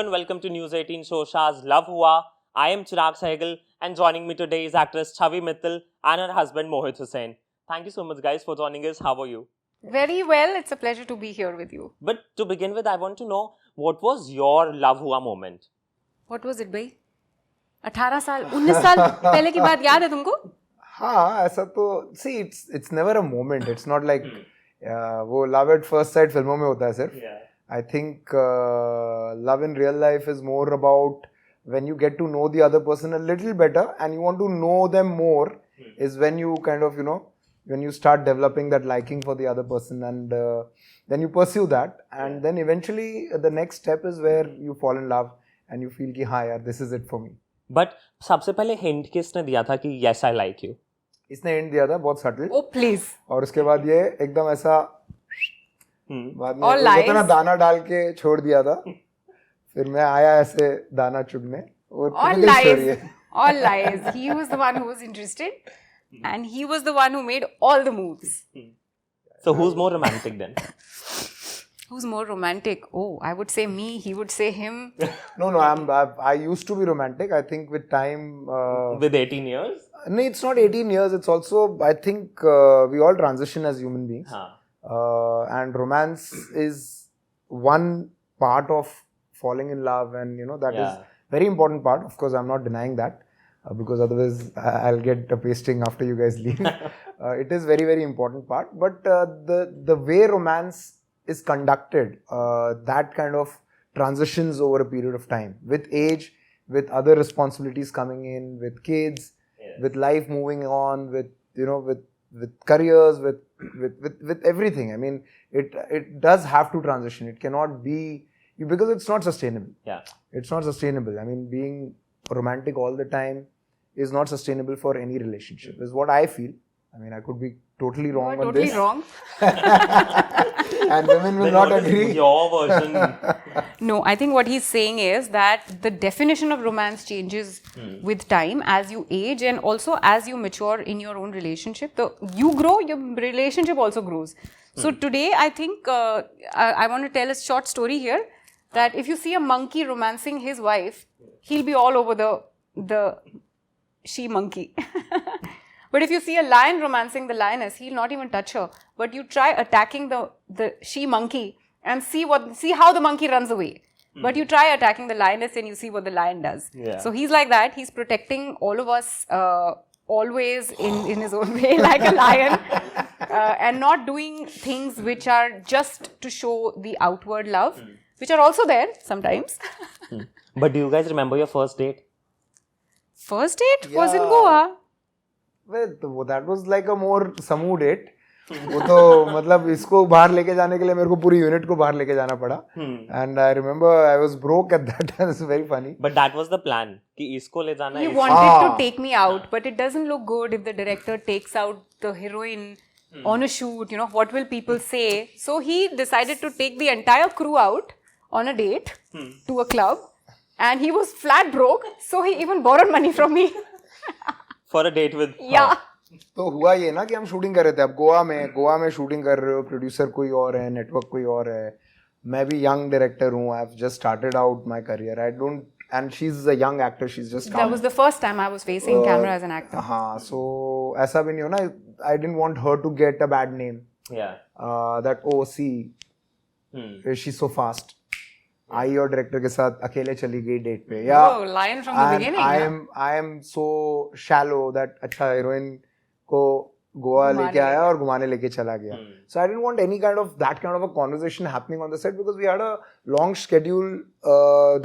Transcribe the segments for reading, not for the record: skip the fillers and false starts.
and welcome to News 18 Showsha's Luv Hua. I am Chirag Sehgal and joining me today is actress Chhavi Mittal and her husband Mohit Hussein. Thank you so much guys for joining us. How are you? Very well. It's a pleasure to be here with you. But to begin with, I want to know what was your Luv Hua moment? What was it, bhai? 18 साल 19 साल पहले की बात याद है तुमको? हाँ ऐसा तो see it's never a moment. It's not like वो love at first sight फिल्मों में होता है सिर्फ. I think love in real life is more about when you get to know the other person a little better and you want to know them more is when you kind of, when you start developing that liking for the other person and then you pursue that and then eventually the next step is where you fall in love and you feel कि हाँ यार this is it for me. But सबसे पहले hint किसने दिया था कि yes I like you? इसने hint दिया था बहुत subtle. Oh please. और उसके बाद ये एकदम ऐसा बाद में lies. ना दाना डाल के छोड़ दिया था. फिर मैं आया ऐसे दाना चुगने. All lies. All lies. He was the one who was interested and he was the one who made all the moves. So who's more romantic then? Who's more romantic? Oh, I would say me. He would say him. No, I used to be romantic. I think with time. With 18 years? No, it's not 18 years. It's also, I think we all transition as human beings. And romance is one part of falling in love and that is very important part. Of course, I'm not denying that because otherwise I'll get a pasting after you guys leave. It is very, very important part. But the way romance is conducted, that kind of transitions over a period of time with age, with other responsibilities coming in, with kids, with life moving on, with careers, with everything. I mean, it does have to transition. It cannot be because it's not sustainable. It's not sustainable. I mean, being romantic all the time is not sustainable for any relationship. Is what I feel. I mean, I could be totally wrong on this. Totally wrong. And women will not agree. Your version. No, I think what he's saying is that the definition of romance changes with time as you age and also as you mature in your own relationship. So you grow, your relationship also grows. So today, I think I want to tell a short story here that if you see a monkey romancing his wife, he'll be all over the she monkey. But if you see a lion romancing the lioness, he'll not even touch her. But you try attacking the she monkey and see how the monkey runs away. But you try attacking the lioness and you see what the lion does. So he's like that. He's protecting all of us always in his own way like a lion and not doing things which are just to show the outward love, which are also there sometimes. But do you guys remember your first date? First date was in Goa. Well, that was like a more समूह date. वो तो मतलब इसको बाहर लेके जाने के लिए मेरे को पूरी यूनिट को बाहर लेके जाना पड़ा. And I remember I was broke at that time. It's very funny. But that was the plan कि इसको ले जाना. He wanted to take me out, but it doesn't look good if the director takes out the heroine on a shoot. What will people say? So he decided to take the entire crew out on a date to a club, and he was flat broke. So he even borrowed money from me. For a date with her. तो हुआ ये ना कि हम shooting कर रहे थे. अब गोवा में शूटिंग कर रहे हो, प्रोड्यूसर कोई और है, नेटवर्क कोई और है, मैं भी यंग डायरेक्टर हूँ. I have just started out my career. I don't and she is a young actor. She is just that was the first time I was facing camera as an actor. हाँ, so ऐसा भी नहीं हो ना. I didn't want her to get a bad name. That oh see she is so fast. I और director के साथ अकेले चली गई डेट पे. या lion from the beginning. I am so shallow that अच्छा हीरोइन को गोवा लेके आया और घुमाने लेके चला गया. So I didn't want any kind of that kind of a conversation happening on the set because we had a long schedule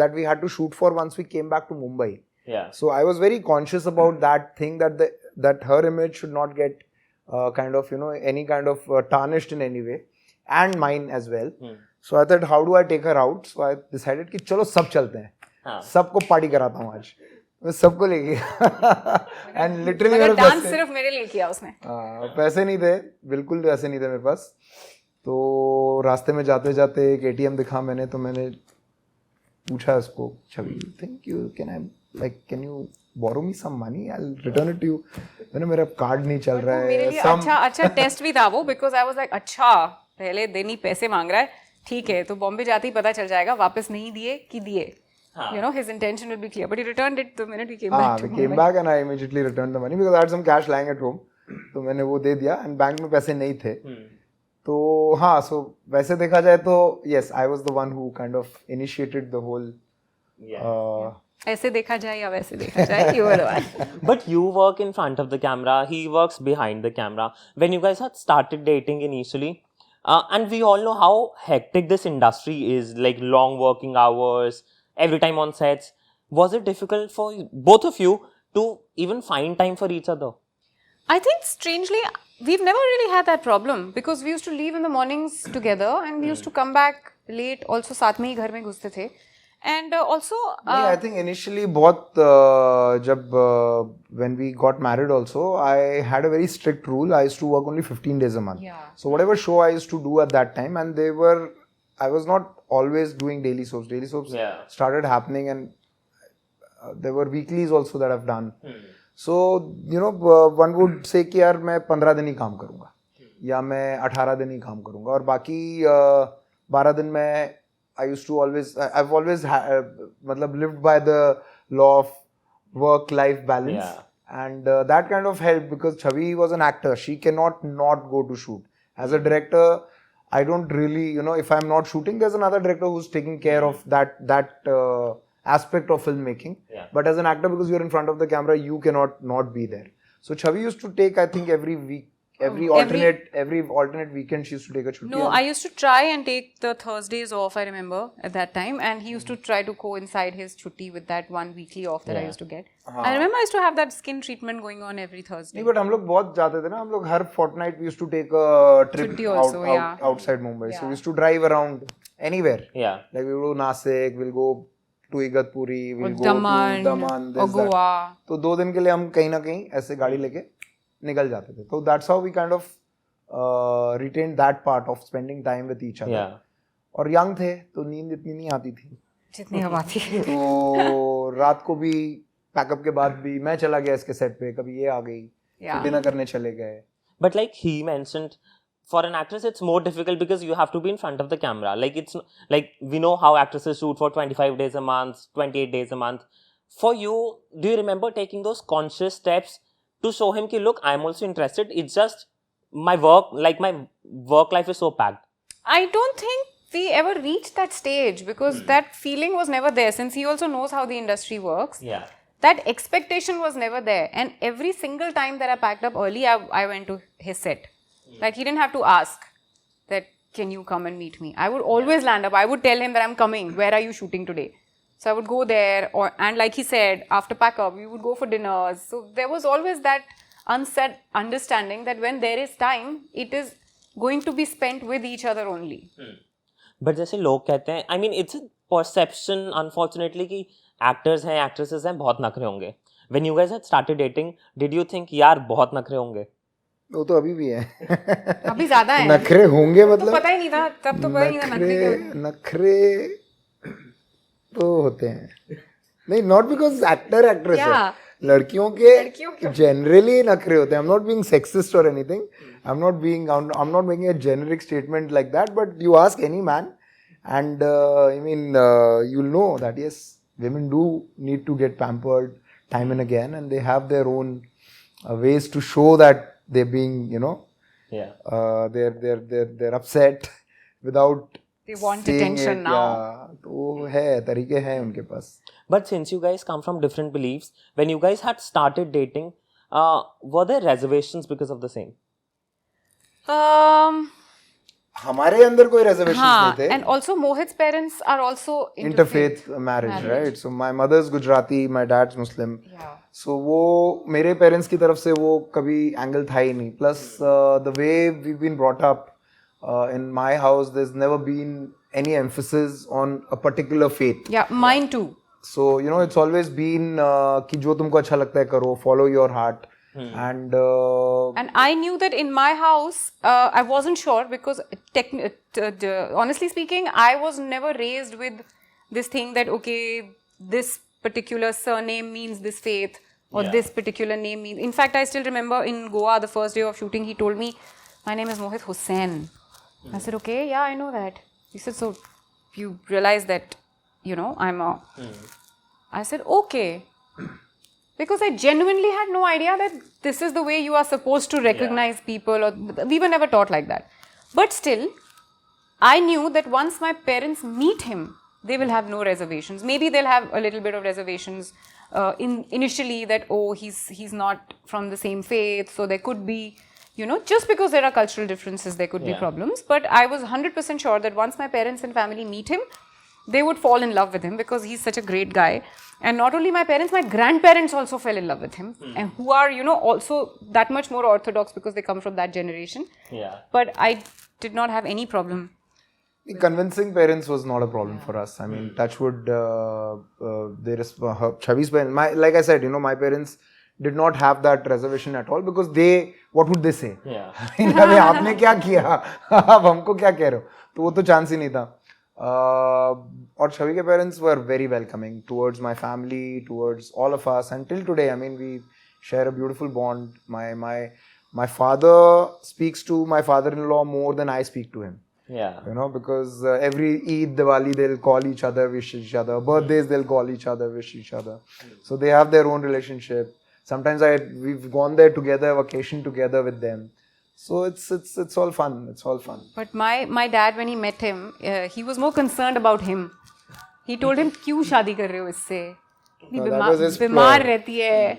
that we had to shoot for once we came back to Mumbai. So I was very conscious about that thing that her image should not get kind of any kind of tarnished in any way, and mine as well. So I thought, how do I take her out? So I decided कि चलो सब चलते हैं, सबको party कराता हूँ आज. मैं सबको ले गया एंड लिटरली मेरे डांस सिर्फ मेरे लिए किया उसने. पैसे नहीं थे, बिल्कुल पैसे नहीं थे मेरे पास. तो रास्ते में जाते जाते एक एटीएम दिखा मैंने. तो मैंने पूछा उसको, Chhavi thank you can you borrow me some money, I will return it to you. मैंने मेरा कार्ड नहीं चल रहा है. मेरे लिए अच्छा टेस्ट भी था वो, बिकॉज आई वाज लाइक अच्छा पहले दिन ही पैसे मांग रहा है, ठीक है तो बॉम्बे जाते ही पता चल जाएगा वापस नहीं दिए कि दिए. you know, his intention will be clear. But he returned it the minute he came back to we came back and I immediately returned the money because I had some cash lying at home. तो मैंने वो दे दिया and bank में पैसे नहीं थे. तो हाँ, so वैसे देखा जाए तो yes, I was the one who kind of initiated the whole. ऐसे देखा जाए या वैसे देखा जाए, you were the one. But you work in front of the camera, he works behind the camera. When you guys had started dating initially, and we all know how hectic this industry is, like long working hours, every time on sets. Was it difficult for both of you to even find time for each other? I think strangely, we've never really had that problem because we used to leave in the mornings together and we used to come back late. Also, साथ में ही घर में घुसते थे. And also, I think initially बहुत जब when we got married also, I had a very strict rule. I used to work only 15 days a month. Yeah. So whatever show I used to do at that time, and I was not always doing daily soaps. Daily soaps started happening, and there were weeklies also that I've done. So you know, one would say कि यार मैं 15 दिन ही काम करूँगा, या मैं 18 दिन ही काम करूँगा, और बाकी 12 दिन में I've always lived by the law of work-life balance. And that kind of helped because Chhavi was an actor. She cannot not go to shoot. As a director, I don't really, you know, if I'm not shooting, there's another director who's taking care of that aspect of filmmaking. But as an actor, because you're in front of the camera, you cannot not be there. So Chhavi used to take, I think, every alternate weekend she used to take a chutti. No, I used to try and take the Thursdays off, I remember, at that time. And he used to try to coincide his chutti with that one weekly off that I used to get. I remember I used to have that skin treatment going on every Thursday. But हम लोग बहुत जाते थे ना, हम लोग हर fortnight we used to take a trip outside Mumbai. So we used to drive around anywhere. Like we will go to Nasik, we'll go to Igatpuri, we'll go to Daman, or Goa. तो 2 दिन के लिए हम कहीं ना कहीं ऐसे गाड़ी लेके निकल जाते थे. So that's how we kind of retained that part of spending time with each other. और young थे तो नींद इतनी नहीं आती थी जितनी अब आती है. तो रात को भी पैकअप के बाद भी मैं चला गया इसके सेट पे, कभी ये आ गई, डिनर करने चले गए. But like he mentioned, for an actress it's more difficult because you have to be in front of the camera. Like it's like we know how actresses shoot for 25 days a month, 28 days a month. For you, do you remember taking those conscious steps to show him ki look, I'm also interested, it's just my work life is so packed? I don't think we ever reached that stage because that feeling was never there, since he also knows how the industry works. That expectation was never there, and every single time that I packed up early, I went to his set. Like he didn't have to ask that, can you come and meet me? I would always land up. I would tell him that I'm coming, where are you shooting today? So I would go there, and like he said, after pack up, we would go for dinners. So there was always that unsaid understanding that when there is time, it is going to be spent with each other only. But जैसे लोग कहते हैं, I mean it's a perception unfortunately कि actors हैं, actresses हैं, बहुत नखरे होंगे. When you guys had started dating, did you think यार बहुत नखरे होंगे? वो तो अभी भी है. अभी ज़्यादा है. नखरे होंगे मतलब. तो पता ही नहीं था, तब तो पता ही नहीं था नखरे तो होते हैं. नहीं, not because actor actress है. लड़कियों के generally नखरे होते हैं. I'm not being sexist or anything. I'm not making a generic statement like that. But you ask any man, and I mean you'll know that yes, women do need to get pampered time and again, and they have their own ways to show that they're being, you know, they're upset without. They want attention now. तो है, तरीके हैं उनके पास. But since you guys come from different beliefs, when you guys had started dating, were there reservations because of the same? हमारे अंदर कोई reservations नहीं थे. And also Mohit's parents are also interfaith marriage, right? So my mother's Gujarati, my dad's Muslim. So वो मेरे parents की तरफ से वो कभी angle था ही नहीं. Plus the way we've been brought up in my house, there's never been any emphasis on a particular faith. Yeah, mine too. So you know, it's always been कि जो तुमको अच्छा लगता है करो, follow your heart. And I knew that in my house, I wasn't sure because honestly speaking, I was never raised with this thing that okay, this particular surname means this faith or this particular name means. In fact, I still remember in Goa, the first day of shooting, he told me, my name is Mohit Hussein. I said, okay, yeah, I know that. He said, so you realize that I said, okay. Because I genuinely had no idea that this is the way you are supposed to recognize people. Or we were never taught like that. But still, I knew that once my parents meet him, they will have no reservations. Maybe they'll have a little bit of reservations initially that, he's not from the same faith. So there could be, just because there are cultural differences, there could be problems. But I was 100% sure that once my parents and family meet him, they would fall in love with him because he's such a great guy. And not only my parents, my grandparents also fell in love with him. And who are, also that much more orthodox because they come from that generation. Yeah. But I did not have any problem. Convincing parents was not a problem for us. I mean, touchwood, Chhavi's parents, like I said, my parents did not have that reservation at all because what would they say? Yeah. आपने क्या किया? आप हमको क्या कह रहे हो? तो वो तो chance ही नहीं था. और Chhavi के parents were very welcoming towards my family, towards all of us, and till today, I mean, we share a beautiful bond. My father speaks to my father-in-law more than I speak to him. Yeah. Because every Eid, Diwali, they'll call each other, wish each other. Birthdays, they'll call each other, wish each other. So they have their own relationship. Sometimes we've gone there together, vacation together with them. So it's all fun. It's all fun. But my dad, when he met him, he was more concerned about him. He told him, "क्यों शादी कर रहे हो इससे? बीमार रहती है.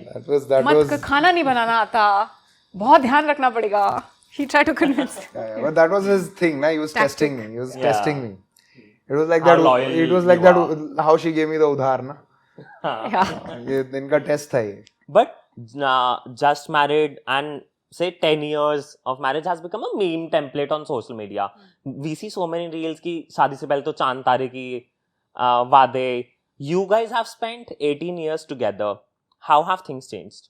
मत खाना नहीं बनाना आता. बहुत ध्यान रखना पड़ेगा." He tried to convince. But that was his thing. He was testing me. He was testing me. It was like that. It was like that. How she gave me the udhar, na? इनका test था ये. But just married and say 10 years of marriage has become a meme template on social media. We see so many reels की शादी से पहले तो चांद तारे की वादे. You guys have spent 18 years together. How have things changed?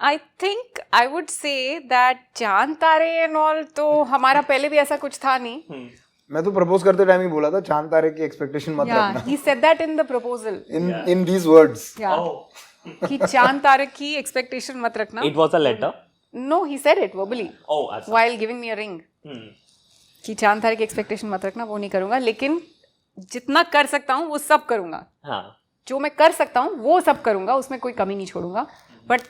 I think I would say that चांद तारे and all तो हमारा पहले भी ऐसा कुछ था नहीं. मैं तो प्रपोज करते टाइम ही बोला था चांद तारे की एक्सपेक्टेशन मत रखना. He said that in the proposal. In these words. Yeah. कि चांद तारे की एक्सपेक्टेशन मत रखना. It was a letter? No, he said it verbally. While giving me a ring. कि चांद तारे की एक्सपेक्टेशन मत रखना, वो नहीं करूँगा, लेकिन जितना कर सकता हूँ वो सब करूँगा. जो मैं कर सकता हूँ वो सब करूँगा, उसमें कोई कमी नहीं छोड़ूंगा. But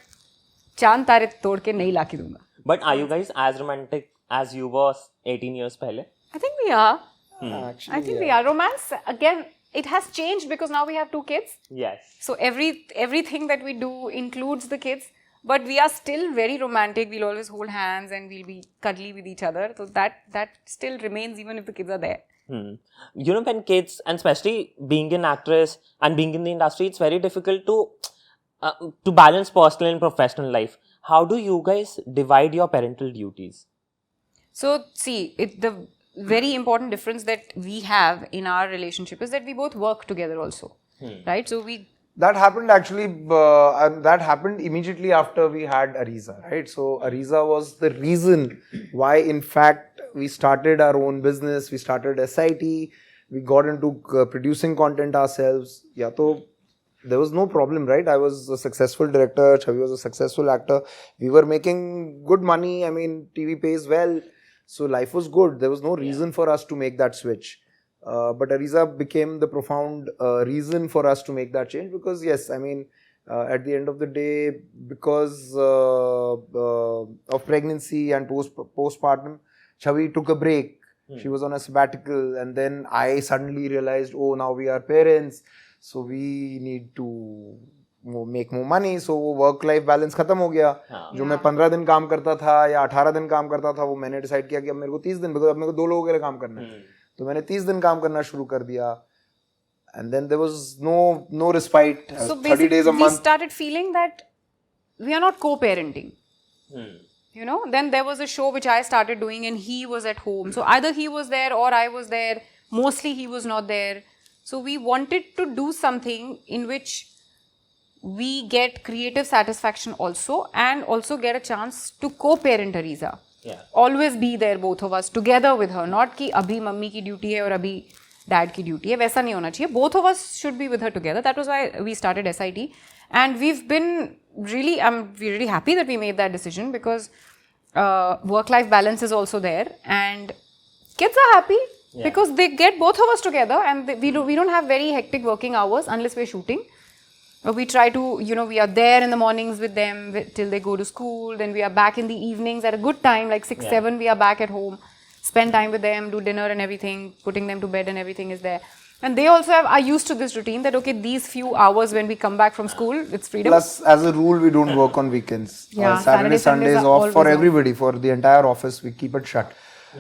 चांद तारे तोड़ के नहीं लाके दूँगा. But are you guys as romantic as you were 18 years पहले? I think we are. I think we are. Romance, again, it has changed because now we have 2 kids. Yes. So everything that we do includes the kids, but we are still very romantic. We'll always hold hands and we'll be cuddly with each other. So that still remains even if the kids are there. When kids, and especially being an actress and being in the industry, it's very difficult to balance personal and professional life. How do you guys divide your parental duties? So see, the very important difference that we have in our relationship is that we both work together also, right? So that happened actually, and that happened immediately after we had Ariza, right? So Ariza was the reason why, in fact, we started our own business. We started SIT. We got into producing content ourselves. Yeah, so there was no problem, right? I was a successful director. Chhavi was a successful actor. We were making good money. I mean, TV pays well. So life was good. There was no reason for us to make that switch. But Ariza became the profound reason for us to make that change because, yes, I mean, at the end of the day, because of pregnancy and postpartum, Chhavi took a break. She was on a sabbatical, and then I suddenly realized, oh, now we are parents, so we need to make more money. So work-life balance खत्म हो गया. जो मैं 15 दिन काम करता था या 18 दिन काम करता था, वो मैंने डिसाइड किया कि अब मेरे को 30 दिन, because अब मेरे को 2 लोगों के लिए काम करना है. तो मैंने 30 दिन काम करना शुरू कर दिया. And then there was no respite. So 30 days a month. We started feeling that we are not co-parenting. Then there was a show which I started doing and he was at home. So either he was there or I was there. Mostly he was not there. So we wanted to do something in which we get creative satisfaction also and also get a chance to co-parent Ariza. Yeah. Always be there, both of us, together with her. Not कि अभी mummy की duty है और अभी dad की duty है. वैसा नहीं होना चाहिए. Both of us should be with her together. That was why we started SIT. And we've been really, we're really happy that we made that decision because work-life balance is also there. And kids are happy. Because they get both of us together, and we don't have very hectic working hours unless we're shooting. We try to, we are there in the mornings with them till they go to school. Then we are back in the evenings at a good time, like 6, 7, we are back at home. Spend time with them, do dinner and everything, putting them to bed and everything is there. And they also are used to this routine that, okay, these few hours when we come back from school, it's freedom. Plus, as a rule, we don't work on weekends. Yeah, Saturday, Sunday is off for everybody, for the entire office. We keep it shut.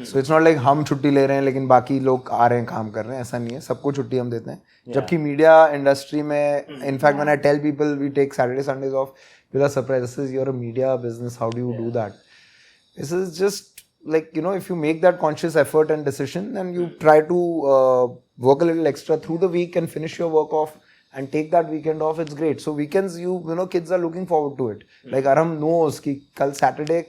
So it's not like हम छुट्टी ले रहे हैं लेकिन बाकी लोग आ रहे हैं काम कर रहे हैं, ऐसा नहीं है, सबको छुट्टी हम देते हैं. जबकि मीडिया इंडस्ट्री में, in fact when I tell people we take Saturday Sundays off, people are surprised, this is your media business, how do you do that? This is just like, if you make that conscious effort and decision and you try to work a little extra through the week and finish your work off and take that weekend off, it's great. So weekends, kids are looking forward to it. Like Aram knows ki kal Saturday,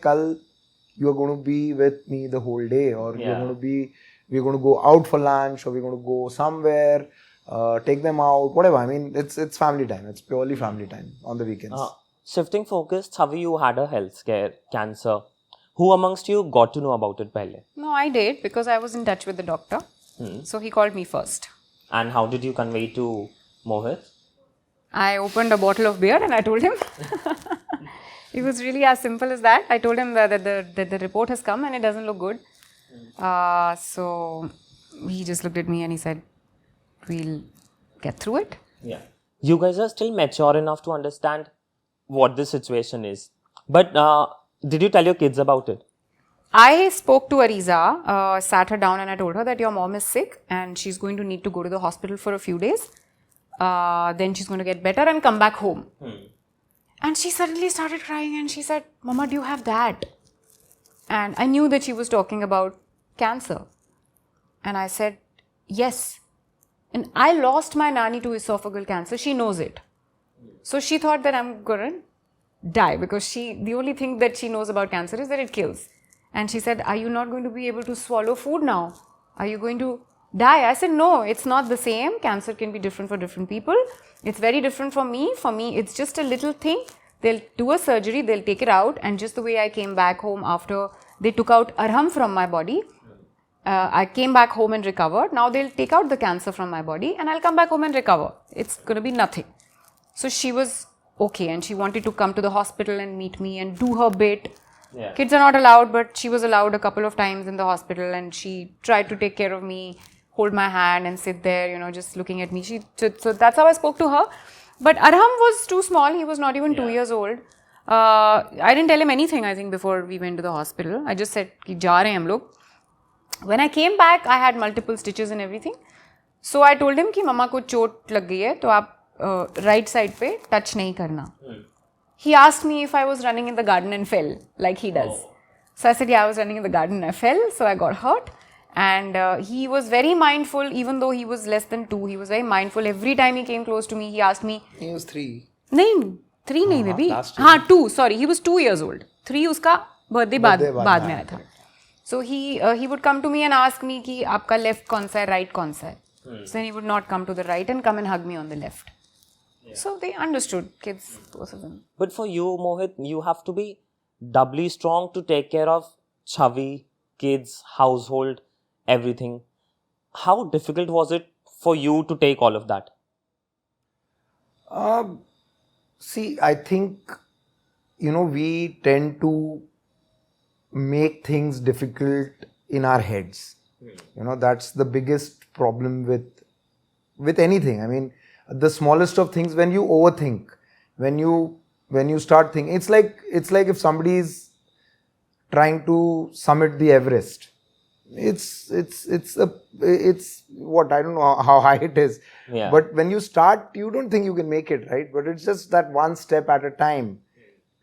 you are going to be with me the whole day, or we're going to go out for lunch, or we're going to go somewhere, take them out, whatever. I mean, it's family time. It's purely family time on the weekends. Shifting focus, Chhavi, you had a health scare, cancer. Who amongst you got to know about it pehle? No, I did, because I was in touch with the doctor. So he called me first. And how did you convey to Mohit? I opened a bottle of beer and I told him. It was really as simple as that. I told him that the report has come and it doesn't look good. So he just looked at me and he said, we'll get through it. Yeah. You guys are still mature enough to understand what the situation is. But did you tell your kids about it? I spoke to Ariza, sat her down and I told her that your mom is sick and she's going to need to go to the hospital for a few days. Then she's going to get better and come back home. And she suddenly started crying and she said, Mama, do you have that? And I knew that she was talking about cancer. And I said, yes. And I lost my nanny to esophageal cancer. She knows it. So she thought that I'm going to die, because the only thing that she knows about cancer is that it kills. And she said, are you not going to be able to swallow food now? Are you going to die? I said, no, it's not the same. Cancer can be different for different people. It's very different for me. For me, it's just a little thing. They'll do a surgery, they'll take it out. And just the way I came back home after they took out arham from my body, I came back home and recovered. Now they'll take out the cancer from my body and I'll come back home and recover. It's going to be nothing. So she was okay, and she wanted to come to the hospital and meet me and do her bit. Yeah. Kids are not allowed, but she was allowed a couple of times in the hospital, and she tried to take care of me, hold my hand and sit there, just looking at me. So that's how I spoke to her. But Arham was too small. He was not even 2 years old. I didn't tell him anything, I think, before we went to the hospital. I just said, ki ja rahe hain hum log. When I came back, I had multiple stitches and everything. So I told him ki mama ko chot lag gayi hai, to aap right side pe touch nahi karna. He asked me if I was running in the garden and fell, like he does. So I said, yeah, I was running in the garden and I fell, so I got hurt. And he was very mindful, even though he was less than 2. He was very mindful. Every time he came close to me, he asked me. He was 3. No, 3 nahi, baby. Haan, 2. Sorry, he was 2 years old. 3 uska birthday baad mein aaya tha. So he would come to me and ask me ki aapka left kaun sa hai, right kaun sa hai. So then he would not come to the right and come and hug me on the left. Yeah. So they understood, kids, both of them. But for you, Mohit, you have to be doubly strong to take care of Chhavi, kids, household, everything. How difficult was it for you to take all of that? See, I think, we tend to make things difficult in our heads. That's the biggest problem with anything. I mean, the smallest of things, when you overthink, when you start thinking, it's like if somebody is trying to summit the Everest. It's what, I don't know how high it is. Yeah. But when you start, you don't think you can make it, right? But it's just that one step at a time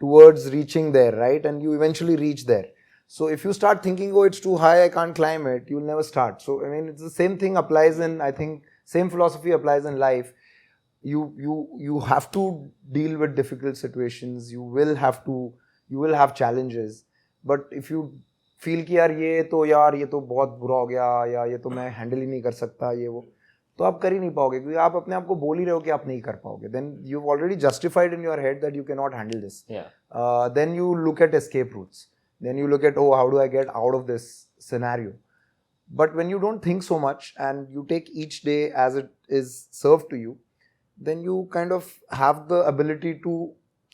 towards reaching there, right? And you eventually reach there. So if you start thinking, oh, it's too high, I can't climb it, you'll never start. So, I mean, it's the same thing applies in, I think, same philosophy applies in life. You have to deal with difficult situations. You will have challenges. But if you feel कि ये तो बहुत बुरा हो गया, या ये तो मैं हैंडल ही नहीं कर सकता, ये वो, तो आप कर ही नहीं पाओगे, क्योंकि आप अपने आप को बोल ही रहे हो कि आप नहीं कर पाओगे. Then you've already justified in your head that you cannot handle this. Yeah. Then you look at escape routes. Then you look at, oh, how do I get out of this scenario? But when you don't think so much and you take each day as it is served to you, then you kind of have the ability to,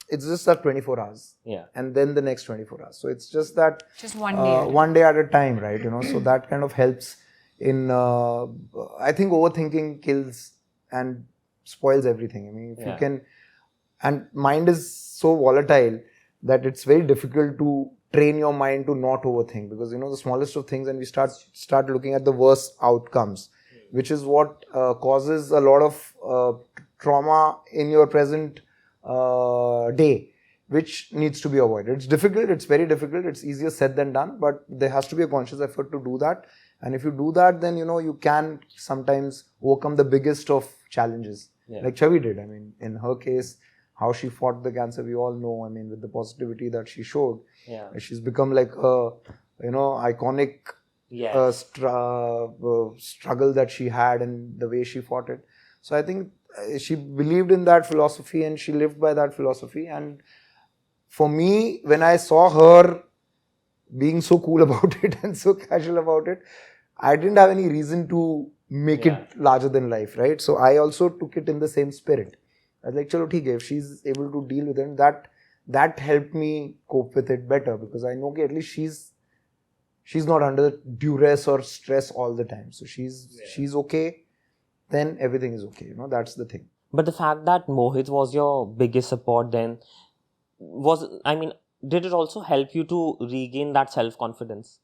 it's just that 24 hours. Yeah. And then the next 24 hours. So it's just that Just one day. one day at a time, right? So that kind of helps in, I think overthinking kills and spoils everything. I mean, if you can, and mind is so volatile that it's very difficult to train your mind to not overthink, because the smallest of things, and we start looking at the worst outcomes, which is what causes a lot of trauma in your present day, which needs to be avoided. It's difficult, it's very difficult, it's easier said than done, but there has to be a conscious effort to do that. And if you do that, then you can sometimes overcome the biggest of challenges, like Chhavi did. I mean, in her case, how she fought the cancer, we all know. I mean, with the positivity that she showed, she's become like a iconic struggle that she had and the way she fought it. So I think she believed in that philosophy and she lived by that philosophy. And for me, when I saw her being so cool about it and so casual about it, I didn't have any reason to make it larger than life, right? So I also took it in the same spirit. I was like, chalo, theek hai, if she's able to deal with it, that helped me cope with it better, because I know okay, at least she's not under duress or stress all the time. So she's okay, then everything is okay. That's the thing. But the fact that Mohit was your biggest support then, did it also help you to regain that self-confidence?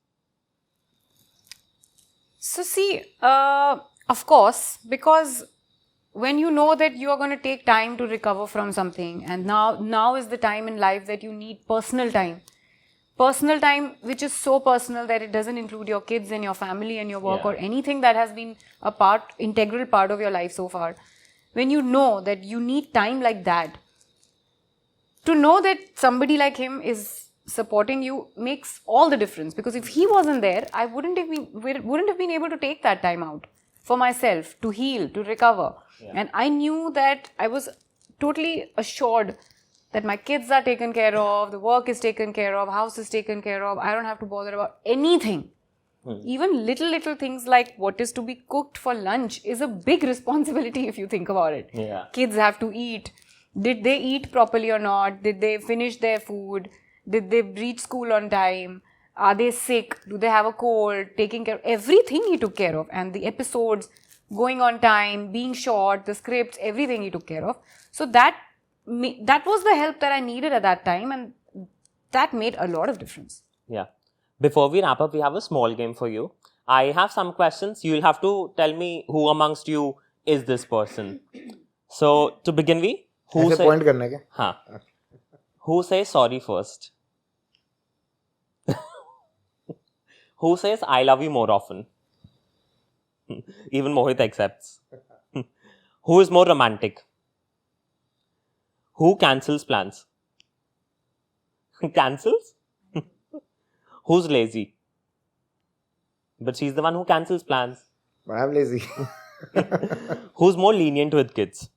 So see, of course, because when you know that you are going to take time to recover from something, and now is the time in life that you need personal time, which is so personal that it doesn't include your kids and your family and your work or anything that has been integral part of your life so far. When you know that you need time like that, to know that somebody like him is supporting you makes all the difference. Because if he wasn't there, I wouldn't have been able to take that time out for myself, to heal, to recover. And I knew that I was totally assured that my kids are taken care of, the work is taken care of, house is taken care of, I don't have to bother about anything. Even little things like what is to be cooked for lunch is a big responsibility if you think about it. Kids have to eat. Did they eat properly or not? Did they finish their food? Did they reach school on time? Are they sick? Do they have a cold? Taking care of everything he took care of. And the episodes going on time, being short, the scripts, everything he took care of. So that was the help that I needed at that time, and that made a lot of difference. Yeah. Before we wrap up, we have a small game for you. I have some questions. You'll have to tell me who amongst you is this person. So, to begin with, who says sorry first? Who says I love you more often? Even Mohit accepts. Who is more romantic? Who cancels plans? Cancels? Who's lazy? But she's the one who cancels plans. But I'm lazy. Who's more lenient with kids?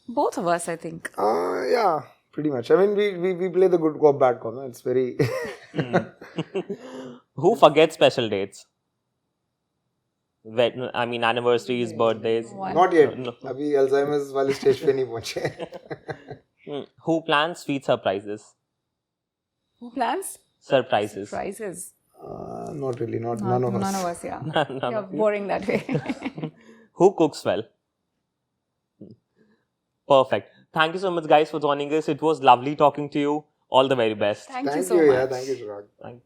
Both of us, I think. Yeah, pretty much. I mean, we play the good cop, bad cop. It's very... Who forgets special dates? Anniversaries, birthdays. Not yet. No. Abhi Alzheimer's wali stage pe nahi pahunche. Who plans sweet surprises? Who plans? Surprises. Not really. None of us. None of us, yeah. You're boring that way. Who cooks well? Perfect. Thank you so much, guys, for joining us. It was lovely talking to you. All the very best. Thank you so much. Thank you, Chirag. Thank you.